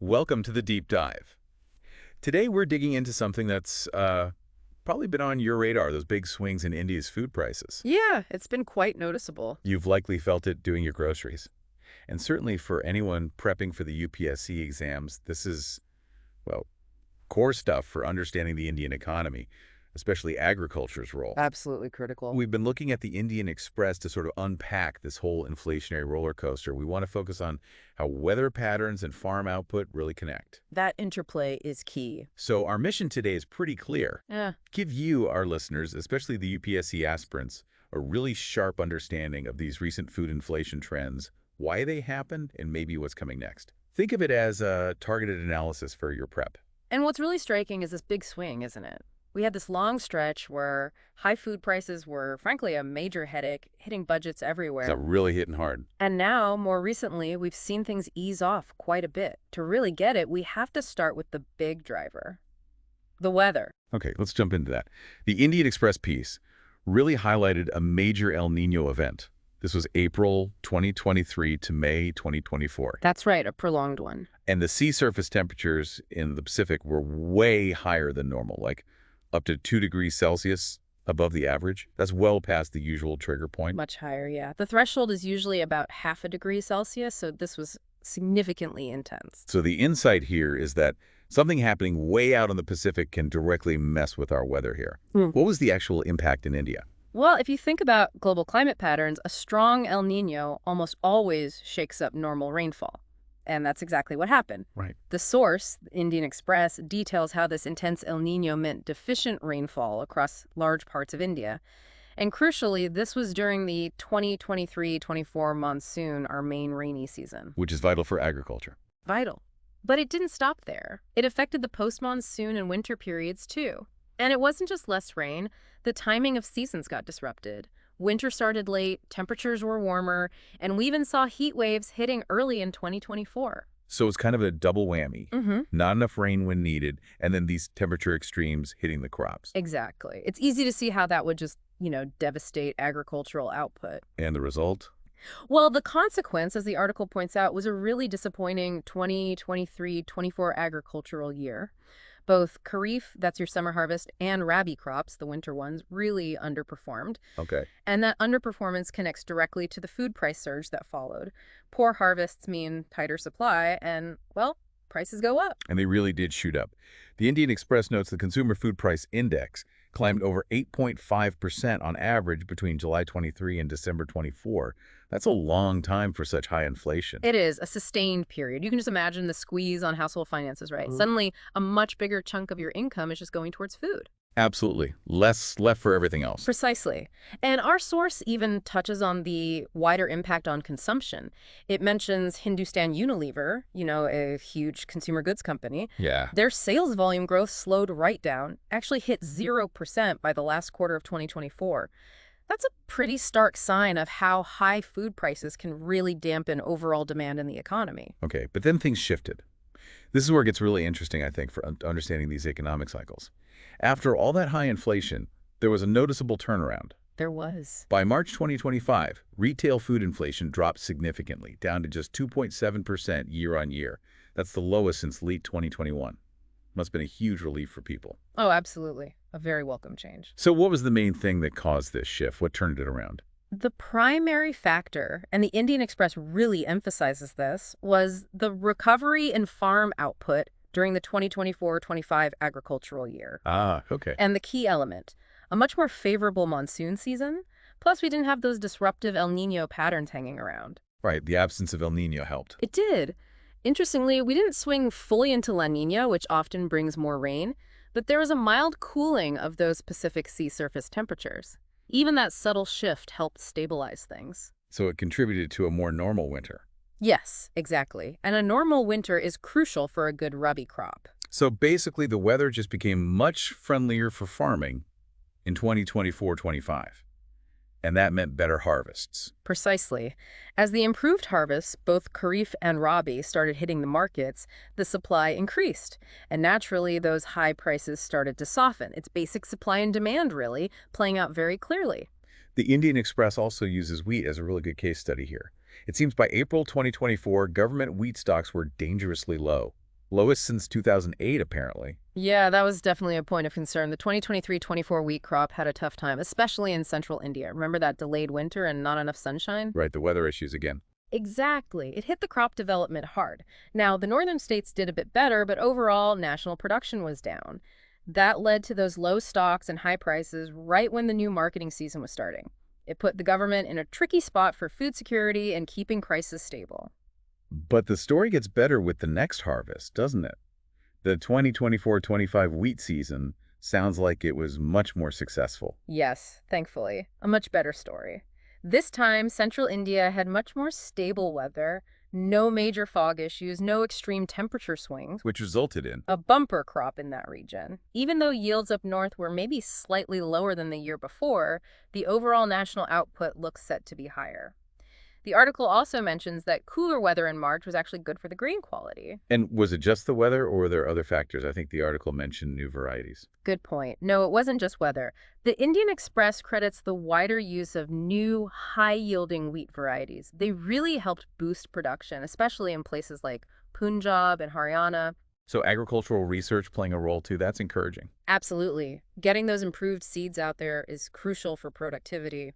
Welcome to the Deep Dive. Today we're digging into something that's probably been on your radar, those big swings in India's food prices. Yeah, it's been quite noticeable. You've likely felt it doing your groceries. And certainly for anyone prepping for the UPSC exams, this is, well, core stuff for understanding the Indian economy, especially agriculture's role. Absolutely critical. We've been looking at the Indian Express to sort of unpack this whole inflationary roller coaster. We want to focus on how weather patterns and farm output really connect. That interplay is key. So our mission today is pretty clear. Yeah. Give you, our listeners, especially the UPSC aspirants, a really sharp understanding of these recent food inflation trends, why they happened, and maybe what's coming next. Think of it as a targeted analysis for your prep. And what's really striking is this big swing, isn't it? We had this long stretch where high food prices were, frankly, a major headache, hitting budgets everywhere. It's really hitting hard. And now, more recently, we've seen things ease off quite a bit. To really get it, we have to start with the big driver, the weather. Okay, let's jump into that. The Indian Express piece really highlighted a major El Niño event. This was April 2023 to May 2024. That's right, a prolonged one. And the sea surface temperatures in the Pacific were way higher than normal, like up to 2 degrees Celsius above the average. That's well past the usual trigger point. Much higher, yeah. The threshold is usually about half a degree Celsius, so this was significantly intense. So the insight here is that something happening way out in the Pacific can directly mess with our weather here. What was the actual impact in India? Well, if you think about global climate patterns, a strong El Niño almost always shakes up normal rainfall. And that's exactly what happened. Right. The source, the Indian Express, details how this intense El Niño meant deficient rainfall across large parts of India. And crucially, this was during the 2023-24 monsoon, our main rainy season. Which is vital for agriculture. Vital. But it didn't stop there. It affected the post-monsoon and winter periods, too. And it wasn't just less rain. The timing of seasons got disrupted. Winter started late, temperatures were warmer, and we even saw heat waves hitting early in 2024. So it's kind of a double whammy. Not enough rain when needed, and then these temperature extremes hitting the crops. Exactly. It's easy to see how that would just, devastate agricultural output. And the result? Well, the consequence, as the article points out, was a really disappointing 2023-24 agricultural year. Both Kharif, that's your summer harvest, and Rabi crops, the winter ones, really underperformed. Okay. And that underperformance connects directly to the food price surge that followed. Poor harvests mean tighter supply, and, well, prices go up. And they really did shoot up. The Indian Express notes the Consumer Food Price Index climbed over 8.5% on average between July 23 and December 24. That's a long time for such high inflation. It is a sustained period. You can just imagine the squeeze on household finances, right? Suddenly, a much bigger chunk of your income is just going towards food. Absolutely. Less left for everything else. Precisely. And our source even touches on the wider impact on consumption. It mentions Hindustan Unilever, a huge consumer goods company. Yeah. Their sales volume growth slowed right down, actually hit 0% by the last quarter of 2024. That's a pretty stark sign of how high food prices can really dampen overall demand in the economy. Okay, but then things shifted. This is where it gets really interesting, I think, for understanding these economic cycles. After all that high inflation, there was a noticeable turnaround. There was. By March 2025, retail food inflation dropped significantly, down to just 2.7% year on year. That's the lowest since late 2021. Must have been a huge relief for people. Oh, absolutely. A very welcome change. So what was the main thing that caused this shift? What turned it around? The primary factor, and the Indian Express really emphasizes this, was the recovery in farm output during the 2024-25 agricultural year. Ah, okay. And the key element, a much more favorable monsoon season, plus we didn't have those disruptive El Niño patterns hanging around. Right, the absence of El Niño helped. It did. Interestingly, we didn't swing fully into La Niña, which often brings more rain, but there was a mild cooling of those Pacific sea surface temperatures. Even that subtle shift helped stabilize things. So it contributed to a more normal winter. Yes, exactly. And a normal winter is crucial for a good Rabi crop. So basically, the weather just became much friendlier for farming in 2024-25. And that meant better harvests. Precisely. As the improved harvests, both Kharif and Rabi, started hitting the markets, the supply increased. And naturally, those high prices started to soften. It's basic supply and demand, really, playing out very clearly. The Indian Express also uses wheat as a really good case study here. It seems by April 2024, government wheat stocks were dangerously low. Lowest since 2008, apparently. Yeah, that was definitely a point of concern. The 2023-24 wheat crop had a tough time, especially in central India. Remember that delayed winter and not enough sunshine? Right, the weather issues again. Exactly. It hit the crop development hard. Now, the northern states did a bit better, but overall, national production was down. That led to those low stocks and high prices right when the new marketing season was starting. It put the government in a tricky spot for food security and keeping prices stable. But the story gets better with the next harvest, doesn't it? The 2024-25 wheat season sounds like it was much more successful. Yes, thankfully. A much better story. This time, central India had much more stable weather, no major fog issues, no extreme temperature swings. Which resulted in. A bumper crop in that region. Even though yields up north were maybe slightly lower than the year before, the overall national output looks set to be higher. The article also mentions that cooler weather in March was actually good for the grain quality. And was it just the weather, or were there other factors? I think the article mentioned new varieties. Good point. No, it wasn't just weather. The Indian Express credits the wider use of new, high-yielding wheat varieties. They really helped boost production, especially in places like Punjab and Haryana. So agricultural research playing a role too, that's encouraging. Absolutely. Getting those improved seeds out there is crucial for productivity.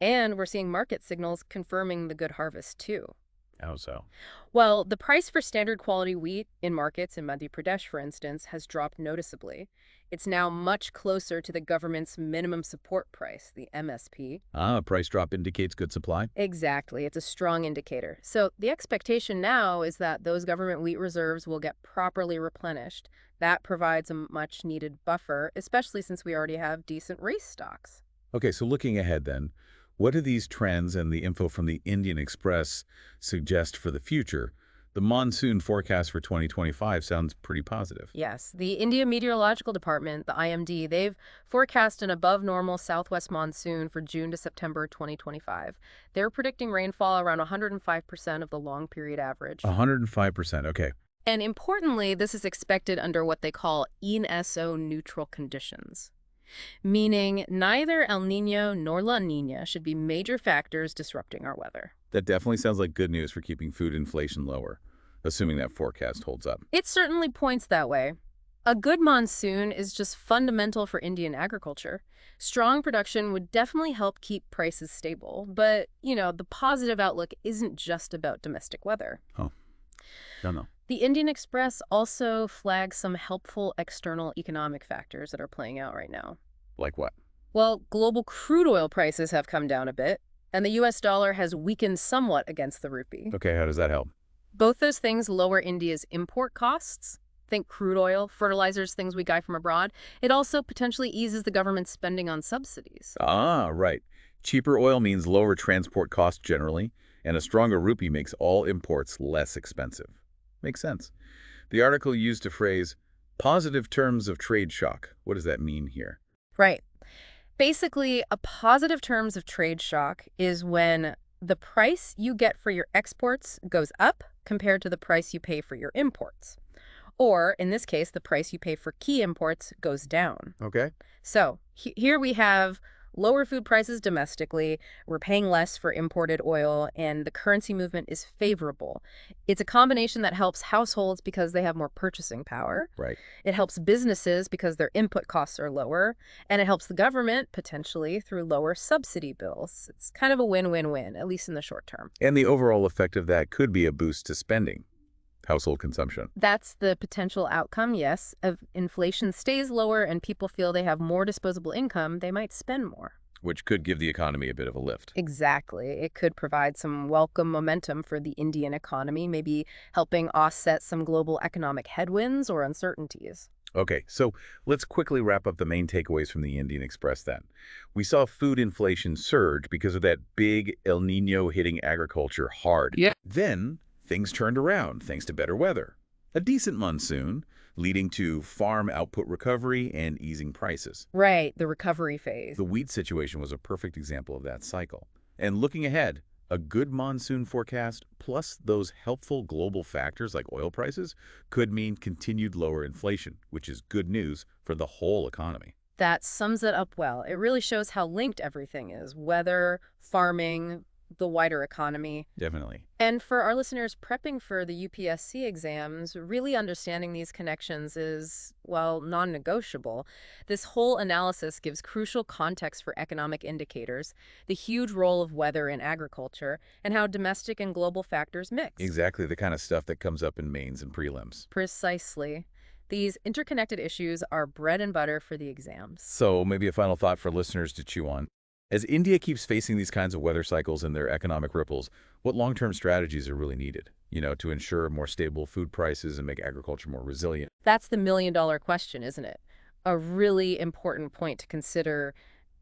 And we're seeing market signals confirming the good harvest, too. How so? Well, the price for standard quality wheat in markets in Madhya Pradesh, for instance, has dropped noticeably. It's now much closer to the government's minimum support price, the MSP. A price drop indicates good supply. Exactly. It's a strong indicator. So the expectation now is that those government wheat reserves will get properly replenished. That provides a much needed buffer, especially since we already have decent rice stocks. Okay, so looking ahead then, what do these trends and the info from the Indian Express suggest for the future? The monsoon forecast for 2025 sounds pretty positive. Yes, the India Meteorological Department, the IMD, they've forecast an above normal southwest monsoon for June to September 2025. They're predicting rainfall around 105% of the long period average. 105%, okay. And importantly, this is expected under what they call ENSO neutral conditions, meaning neither El Niño nor La Niña should be major factors disrupting our weather. That definitely sounds like good news for keeping food inflation lower, assuming that forecast holds up. It certainly points that way. A good monsoon is just fundamental for Indian agriculture. Strong production would definitely help keep prices stable, but, the positive outlook isn't just about domestic weather. Oh, no. The Indian Express also flags some helpful external economic factors that are playing out right now. Like what? Well, global crude oil prices have come down a bit, and the US dollar has weakened somewhat against the rupee. Okay, how does that help? Both those things lower India's import costs. Think crude oil, fertilizers, things we buy from abroad. It also potentially eases the government's spending on subsidies. Ah, right. Cheaper oil means lower transport costs generally, and a stronger rupee makes all imports less expensive. Makes sense. The article used a phrase, positive terms of trade shock. What does that mean here? Right. Basically, a positive terms of trade shock is when the price you get for your exports goes up compared to the price you pay for your imports. Or, in this case, the price you pay for key imports goes down. Okay. So, here we have lower food prices domestically, we're paying less for imported oil, and the currency movement is favorable. It's a combination that helps households because they have more purchasing power. Right. It helps businesses because their input costs are lower, and it helps the government, potentially, through lower subsidy bills. It's kind of a win-win-win, at least in the short term. And the overall effect of that could be a boost to spending, household consumption. That's the potential outcome, yes. If inflation stays lower and people feel they have more disposable income, they might spend more. Which could give the economy a bit of a lift. Exactly. It could provide some welcome momentum for the Indian economy, maybe helping offset some global economic headwinds or uncertainties. Okay, so let's quickly wrap up the main takeaways from the Indian Express then. We saw food inflation surge because of that big El Niño hitting agriculture hard. Yeah. Then things turned around thanks to better weather. A decent monsoon, leading to farm output recovery and easing prices. Right, the recovery phase. The wheat situation was a perfect example of that cycle. And looking ahead, a good monsoon forecast plus those helpful global factors like oil prices could mean continued lower inflation, which is good news for the whole economy. That sums it up well. It really shows how linked everything is. Weather, farming, the wider economy. Definitely. And for our listeners prepping for the UPSC exams, really understanding these connections is, well, non-negotiable. This whole analysis gives crucial context for economic indicators, the huge role of weather in agriculture, and how domestic and global factors mix. Exactly the kind of stuff that comes up in mains and prelims. Precisely. These interconnected issues are bread and butter for the exams. So maybe a final thought for listeners to chew on. As India keeps facing these kinds of weather cycles and their economic ripples, what long-term strategies are really needed, to ensure more stable food prices and make agriculture more resilient? That's the million-dollar question, isn't it? A really important point to consider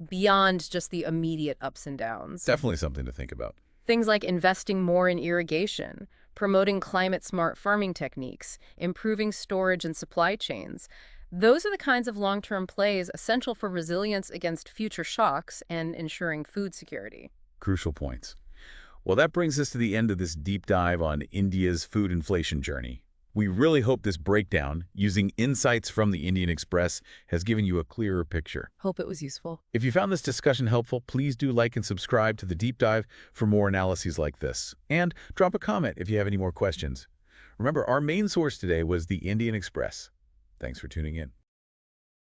beyond just the immediate ups and downs. Definitely something to think about. Things like investing more in irrigation, promoting climate-smart farming techniques, improving storage and supply chains. Those are the kinds of long-term plays essential for resilience against future shocks and ensuring food security. Crucial points. Well, that brings us to the end of this deep dive on India's food inflation journey. We really hope this breakdown, using insights from the Indian Express, has given you a clearer picture. Hope it was useful. If you found this discussion helpful, please do like and subscribe to the deep dive for more analyses like this. And drop a comment if you have any more questions. Remember, our main source today was the Indian Express. Thanks for tuning in.